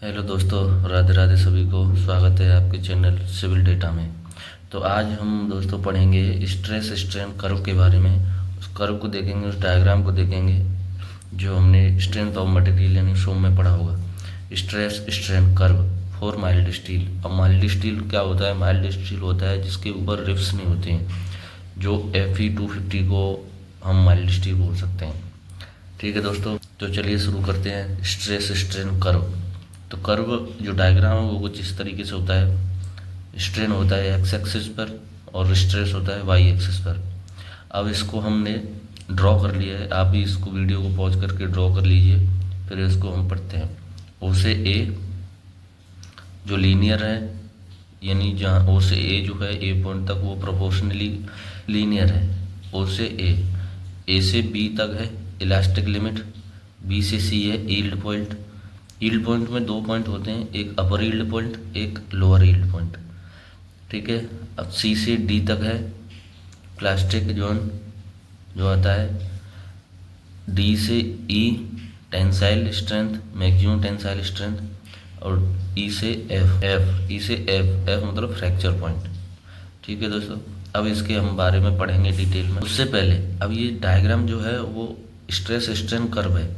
Hello दोस्तों, राधे राधे सभी को। स्वागत है आपके चैनल सिविल डेटा में। तो आज हम दोस्तों पढ़ेंगे स्ट्रेस स्ट्रेन कर्व के बारे में। उस कर्व को देखेंगे, उस डायग्राम को देखेंगे जो हमने स्ट्रेंथ ऑफ मटेरियल यानी शोम में पढ़ा होगा। Stress strain curve for mild steel. अब माइल्ड स्टील क्या होता है? माइल्ड स्टील होता है जिसके ऊपर रिफ्स नहीं होते हैं, जो Fe250 को हम माइल्ड स्टील बोल सकते हैं। ठीक है दोस्तों, तो चलिए शुरू करते हैं। Stress strain curve. तो कर्व जो डायग्राम है वो कुछ इस तरीके से होता है। स्ट्रेन होता है एक्स एक्सिस पर और स्ट्रेस होता है वाई एक्सिस पर। अब इसको हमने ड्रॉ कर लिया है, आप भी इसको वीडियो को पॉज करके ड्रॉ कर लीजिए, फिर इसको हम पढ़ते हैं। ओ से ए जो लीनियर है, यानी जहाँ ओ से ए जो है ए पॉइंट तक वो प्रोपोर्शनली लीनियर है। ओ से ए से बी तक है इलास्टिक लिमिट, बी से सी है यील्ड पॉइंट। यील्ड पॉइंट में दो पॉइंट होते हैं, एक अपर यील्ड पॉइंट, एक लोअर यील्ड पॉइंट। ठीक है। अब सी से डी तक है प्लास्टिक जोन जो आता है। डी से E tensile strength, maximum tensile strength. और ई से एफ ई से एफ मतलब फ्रैक्चर पॉइंट। ठीक है दोस्तों, अब इसके हम बारे में पढ़ेंगे डिटेल में। उससे पहले अब ये डायग्राम जो है वो स्ट्रेस स्ट्रेन कर्व है,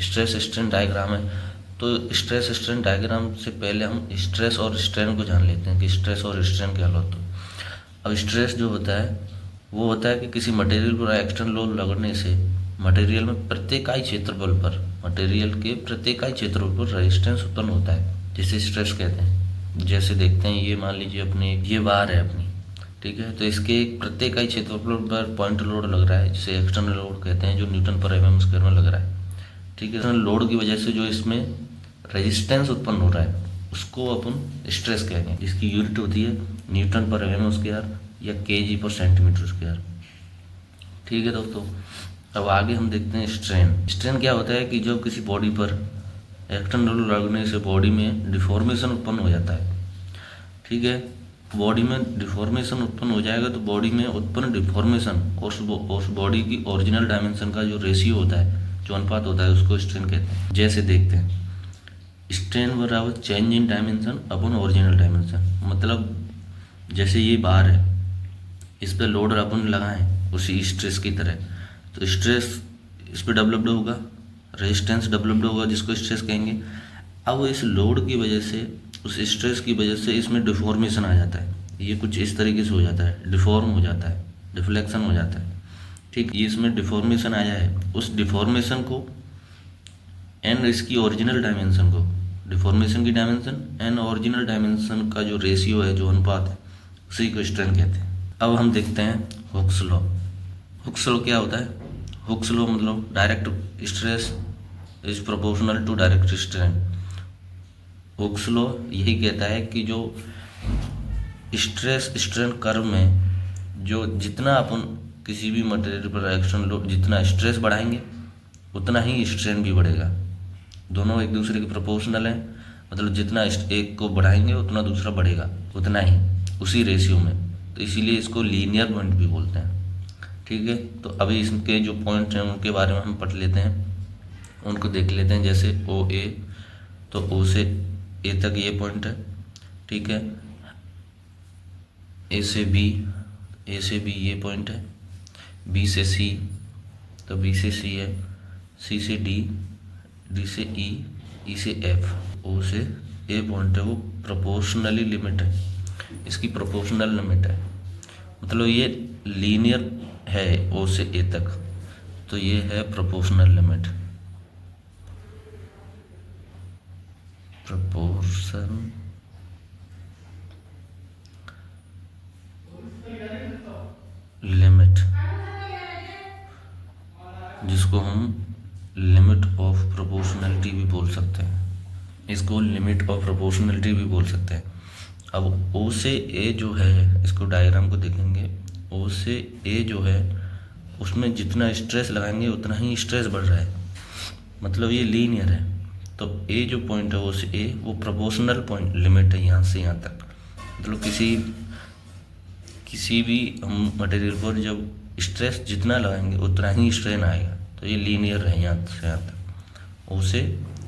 स्ट्रेस स्ट्रेन डायग्राम है। तो स्ट्रेस स्ट्रेन डायग्राम से पहले हम स्ट्रेस और स्ट्रेन को जान लेते हैं कि स्ट्रेस और स्ट्रेन क्या होता है। अब स्ट्रेस जो होता है वो होता है कि किसी मटेरियल पर एक्सटर्नल लोड लगने से मटेरियल में प्रत्येक क्षेत्रफल पर, मटेरियल के प्रत्येक क्षेत्रफल पर रेजिस्टेंस उत्पन्न होता है, जिसे स्ट्रेस कहते हैं। जैसे देखते हैं, ये मान लीजिए अपने ये बार है अपनी, ठीक है, तो इसके प्रत्येक क्षेत्रफल पर पॉइंट लोड लग रहा है, जिसे एक्सटर्नल लोड कहते हैं, जो न्यूटन पर mm स्क्वायर में लग रहा है। ठीक है, लोड की वजह से जो इसमें रेजिस्टेंस उत्पन्न हो रहा है उसको अपन स्ट्रेस कहेंगे, जिसकी यूनिट होती है न्यूटन पर mm स्क्वायर या kg पर सेंटीमीटर स्क्वायर। ठीक है दोस्तों, अब आगे हम देखते हैं स्ट्रेन। स्ट्रेन क्या होता है कि जब किसी बॉडी पर एक्सटर्नल लगने से बॉडी में डिफॉर्मेशन उत्पन्न हो जाता है। ठीक है, बॉडी में डिफॉर्मेशन उत्पन्न हो जाएगा तो बॉडी में उत्पन्न डिफॉर्मेशन और उस बॉडी की ओरिजिनल डायमेंशन का जो रेशियो होता है, जो अनुपात होता है, उसको स्ट्रेन कहते हैं। जैसे देखते हैं, स्ट्रेन बराबर change in dimension upon original dimension. मतलब जैसे ये बार है, इस पर लोड अपन लगाएं उसी स्ट्रेस की तरह, तो स्ट्रेस इस पर डेवलप्ड होगा, रेजिस्टेंस डेवलप्ड होगा, जिसको स्ट्रेस कहेंगे। अब इस लोड की वजह से, उस स्ट्रेस की वजह से इसमें डिफॉर्मेशन आ जाता है। ये कुछ इस तरीके से हो जाता है, डिफॉर्म हो जाता है, डिफ्लेक्शन हो जाता है। ठीक, ये इसमें डिफॉर्मेशन आया है, उस डिफॉर्मेशन को एन इसकी ओरिजिनल डायमेंशन को, डिफॉर्मेशन की डायमेंशन एन ओरिजिनल डायमेंशन का जो रेशियो है, जो अनुपात है, उसी को स्ट्रेन कहते हैं। अब हम देखते हैं हुक्स लॉ। हुक्स लॉ क्या होता है? हुक्स लॉ मतलब direct stress is proportional to direct strain. Hooke's law यही कहता है कि जो स्ट्रेस स्ट्रेन कर्व में जो जितना अपन किसी भी मटेरियल पर एक्सटर्नल लोड, जितना स्ट्रेस बढ़ाएंगे उतना ही स्ट्रेन भी बढ़ेगा। दोनों एक दूसरे के प्रोपोर्शनल हैं, मतलब जितना एक को बढ़ाएंगे उतना दूसरा बढ़ेगा, उतना ही, उसी रेशियो में। तो इसीलिए इसको लीनियर पॉइंट भी बोलते हैं। ठीक है, तो अभी इसके जो पॉइंट हैं उनके बारे में हम पढ़ लेते हैं, उनको देख लेते हैं। जैसे ओ ए, तो ओ से ए तक ये पॉइंट है। ठीक है, ए से बी ये पॉइंट है। बी से सी, तो बी से सी है। सी से डी, डी से ई, ई से एफ। ओ से ए पॉइंट है वो प्रोपोर्शनली लिमिट है, इसकी प्रोपोर्शनल लिमिट है, मतलब ये लीनियर है ओ से ए तक, तो ये है प्रोपोर्शनल लिमिट। प्रोपोर्शन लिमिट, जिसको हम लिमिट ऑफ प्रोपोर्शनलिटी भी बोल सकते हैं, इसको लिमिट ऑफ प्रोपोर्शनलिटी भी बोल सकते हैं। अब ओ से ए जो है, इसको डायग्राम को देखेंगे, ओ से ए जो है उसमें जितना स्ट्रेस लगाएंगे उतना ही स्ट्रेस बढ़ रहा है, मतलब ये लीनियर है। तो ए जो पॉइंट है ओ से ए वो प्रोपोर्शनल पॉइंट लिमिट है, यहाँ से यहाँ तक। मतलब किसी भी हम मटेरियल पर जब स्ट्रेस जितना लगाएंगे उतना ही स्ट्रेन आएगा, तो ये लीनियर है यहाँ से यहाँ तक, ओ से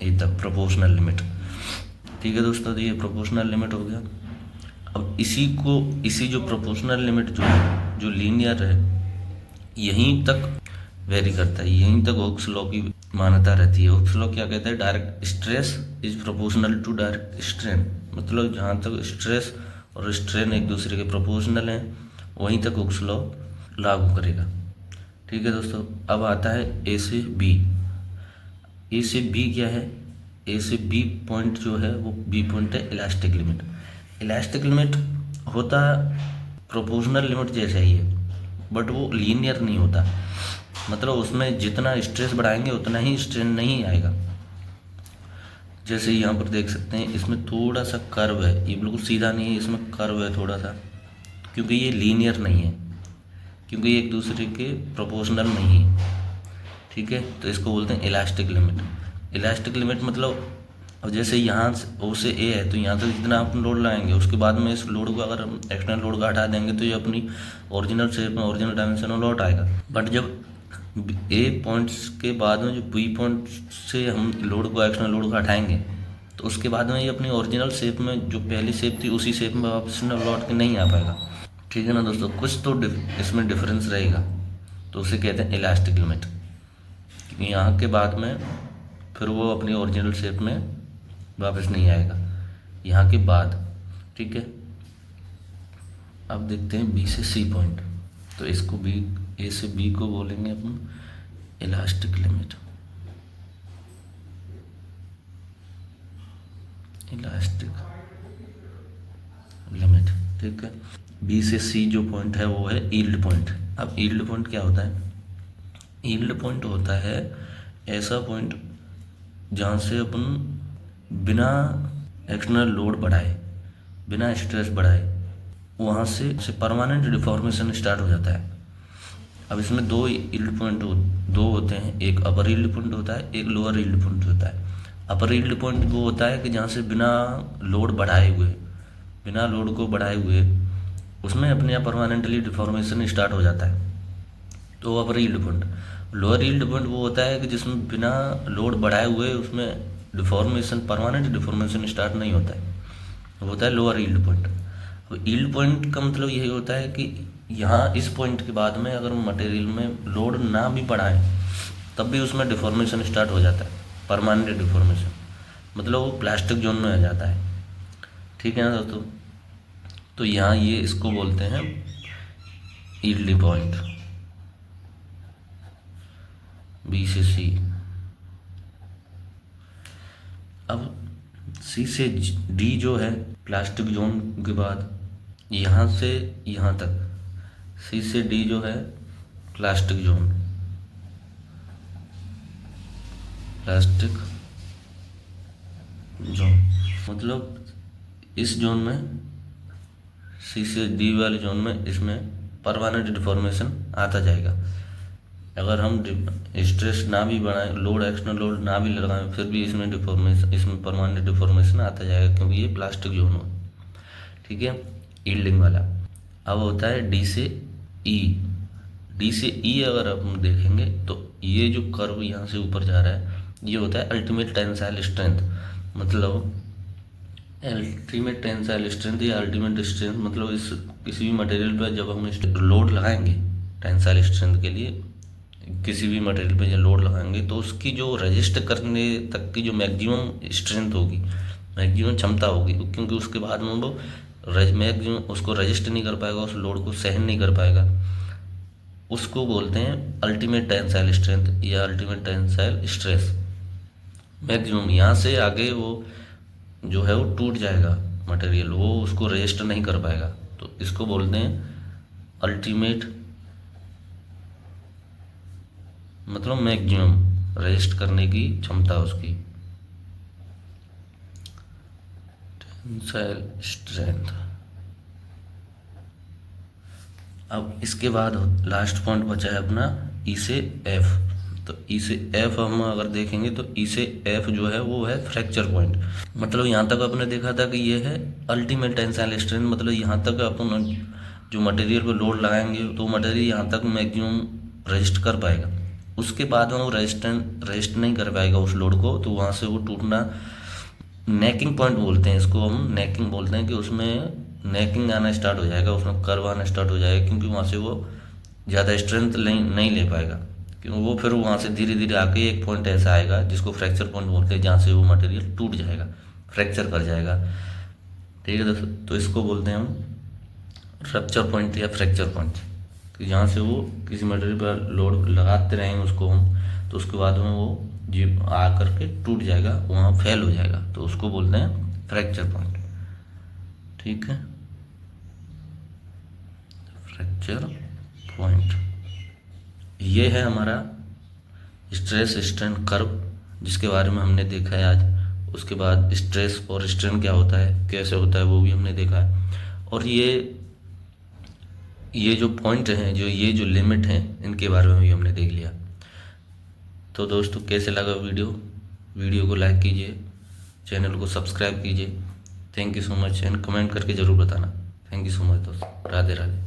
ए तक प्रोपोर्शनल लिमिट। ठीक है दोस्तों, तो ये प्रोपोर्शनल लिमिट हो गया। अब इसी जो प्रोपोर्शनल लिमिट जो है, जो लीनियर है, यहीं तक वेरी करता है, यहीं तक हुक्स लॉ की मान्यता रहती है। हुक्स लॉ क्या कहता है? Direct stress is proportional to direct strain. मतलब जहाँ तक स्ट्रेस और स्ट्रेन एक दूसरे के प्रोपोर्शनल हैं, वहीं तक हुक्स लॉ लागू करेगा। ठीक है दोस्तों, अब आता है ए से बी। ए से बी क्या है? ए से बी पॉइंट जो है वो बी पॉइंट है इलास्टिक लिमिट। इलास्टिक लिमिट होता प्रोपोर्शनल लिमिट जैसा ही है, बट वो लीनियर नहीं होता। मतलब उसमें जितना स्ट्रेस बढ़ाएंगे उतना ही स्ट्रेन नहीं आएगा। जैसे यहाँ पर देख सकते हैं, इसमें थोड़ा सा कर्व है, ये बिल्कुल सीधा नहीं है, इसमें कर्व है थोड़ा सा, क्योंकि ये लीनियर नहीं है, क्योंकि ये एक दूसरे के प्रोपोर्शनल नहीं है। ठीक है, तो इसको बोलते हैं इलास्टिक लिमिट। इलास्टिक लिमिट मतलब, अब जैसे यहाँ से ओ से ए है, तो यहाँ तक जितना आप लोड लगाएंगे, उसके बाद में इस लोड को अगर हम एक्सटर्नल लोड का हटा देंगे तो ये अपनी ओरिजिनल शेप में, ओरिजिनल डायमेंशन में लौट आएगा। बट जब ए पॉइंट्स के बाद में जो बी पॉइंट से हम लोड को, एक्सटर्नल लोड को हटाएंगे, तो उसके बाद में ये अपनी ओरिजिनल शेप में, जो पहली शेप थी उसी शेप में वापस लौट के नहीं आ पाएगा। ठीक है ना दोस्तों, कुछ तो इसमें डिफरेंस रहेगा, तो उसे कहते हैं इलास्टिक लिमिट। क्योंकि यहाँ के बाद में फिर वो अपनी ओरिजिनल शेप में वापस नहीं आएगा, यहाँ के बाद। ठीक है, अब देखते हैं बी से सी पॉइंट। तो इसको बी, ए से बी को बोलेंगे अपन इलास्टिक लिमिट। इलास्टिक लिमिट, ठीक है। बी से सी जो पॉइंट है वो है यील्ड पॉइंट। अब यील्ड पॉइंट क्या होता है? यील्ड पॉइंट होता है ऐसा पॉइंट जहाँ से अपन बिना एक्सटर्नल लोड बढ़ाए, बिना स्ट्रेस बढ़ाए, वहाँ से परमानेंट डिफॉर्मेशन स्टार्ट हो जाता है। अब इसमें दो यील्ड पॉइंट दो होते हैं, एक अपर यील्ड पॉइंट होता है, एक लोअर यील्ड पॉइंट होता है। अपर यील्ड पॉइंट वो होता है कि जहाँ से बिना लोड बढ़ाए हुए, बिना लोड को बढ़ाए हुए उसमें अपने आप परमानेंटली डिफॉर्मेशन स्टार्ट हो जाता है, तो upper yield point. Lower yield point वो होता है कि जिसमें बिना लोड बढ़ाए हुए उसमें डिफॉर्मेशन, परमानेंट डिफॉर्मेशन स्टार्ट नहीं होता है, वो होता है लोअर यील्ड पॉइंट। अब यील्ड पॉइंट का मतलब यही होता है कि यहाँ इस पॉइंट के बाद में अगर मटेरियल में लोड ना भी बढ़ाएं तब भी उसमें डिफॉर्मेशन स्टार्ट हो जाता है, परमानेंट डिफॉर्मेशन, मतलब वो प्लास्टिक जोन में आ जाता है। ठीक है ना दोस्तों, तो यहाँ ये इसको बोलते हैं यील्ड पॉइंट, बी से सी। अब सी से डी जो है प्लास्टिक जोन के बाद, यहाँ से यहाँ तक, सी से डी जो है प्लास्टिक जोन, प्लास्टिक जोन, मतलब इस जोन में, सी से डी वाले जोन में, इसमें परमानेंट डिफॉर्मेशन आता जाएगा। अगर हम स्ट्रेस ना भी बढ़ाएं, लोड, एक्सटर्नल लोड ना भी लगाएं, फिर भी इसमें डिफॉर्मेशन, इसमें परमानेंट डिफॉर्मेशन आता जाएगा, क्योंकि ये प्लास्टिक जोन हो। ठीक है, यील्डिंग वाला। अब होता है डी से ई। डी से ई अगर हम देखेंगे तो ये जो कर्व यहाँ से ऊपर जा रहा है, ये होता है अल्टीमेट टेंसाइल स्ट्रेंथ। मतलब अल्टीमेट टेंसाइल स्ट्रेंथ या अल्टीमेट स्ट्रेंथ, मतलब इस किसी भी मटेरियल पर जब हम लोड लगाएंगे टेंसाइल स्ट्रेंथ के लिए, किसी भी मटेरियल पे जब लोड लगाएंगे तो उसकी जो रजिस्ट करने तक की जो मैक्सिमम स्ट्रेंथ होगी, मैक्सिमम क्षमता होगी, क्योंकि उसके बाद में वो मैक्सिमम उसको रजिस्ट नहीं कर पाएगा, उस लोड को सहन नहीं कर पाएगा, उसको बोलते हैं अल्टीमेट टेंसाइल स्ट्रेंथ या अल्टीमेट टेंसाइल स्ट्रेस। मैक्सिमम यहाँ से आगे वो जो है वो टूट जाएगा मटेरियल, वो उसको रजिस्ट नहीं कर पाएगा, तो इसको बोलते हैं अल्टीमेट, मतलब मैक्सिमम रजिस्ट करने की क्षमता उसकी, टेंसाइल स्ट्रेंथ। अब इसके बाद लास्ट पॉइंट बचा है अपना ई से एफ। तो ई से एफ हम अगर देखेंगे तो ई से एफ जो है वो है फ्रैक्चर पॉइंट। मतलब यहाँ तक आपने देखा था कि ये है अल्टीमेट टेंसाइल स्ट्रेंथ, मतलब यहाँ तक अपन जो मटेरियल पर लोड लगाएंगे तो मटेरियल यहाँ तक मैक्सिमम रजिस्ट कर पाएगा, उसके बाद में वो रजिस्ट नहीं कर पाएगा उस लोड को, तो वहाँ से वो टूटना नेकिंग पॉइंट बोलते हैं इसको, हम नेकिंग बोलते हैं कि उसमें नेकिंग आना स्टार्ट हो जाएगा, उसमें कर्व आना स्टार्ट हो जाएगा, क्योंकि वहाँ से वो ज़्यादा स्ट्रेंथ नहीं ले पाएगा, क्योंकि वो फिर वहाँ से धीरे धीरे आके एक पॉइंट ऐसा आएगा जिसको फ्रैक्चर पॉइंट बोलते हैं, जहाँ से वो मटेरियल टूट जाएगा, फ्रैक्चर कर जाएगा। ठीक है दोस्तों, तो इसको बोलते हैं हम रप्चर पॉइंट या फ्रैक्चर पॉइंट, कि जहाँ से वो किसी मटेरियल पर लोड लगाते रहेंगे उसको हम, तो उसके बाद में वो जी आ करके टूट जाएगा, वहाँ फेल हो जाएगा, तो उसको बोलते हैं फ्रैक्चर पॉइंट। ठीक है, फ्रैक्चर पॉइंट ये है हमारा स्ट्रेस स्ट्रेन कर्व, जिसके बारे में हमने देखा है आज। उसके बाद स्ट्रेस और स्ट्रेन क्या होता है, कैसे होता है, वो भी हमने देखा है। और ये जो पॉइंट हैं, ये जो लिमिट हैं, इनके बारे में भी हमने देख लिया। तो दोस्तों कैसे लगा वीडियो को लाइक कीजिए, चैनल को सब्सक्राइब कीजिए। Thank you so much, and comment करके ज़रूर बताना। थैंक यू सो मच दोस्तों, राधे राधे।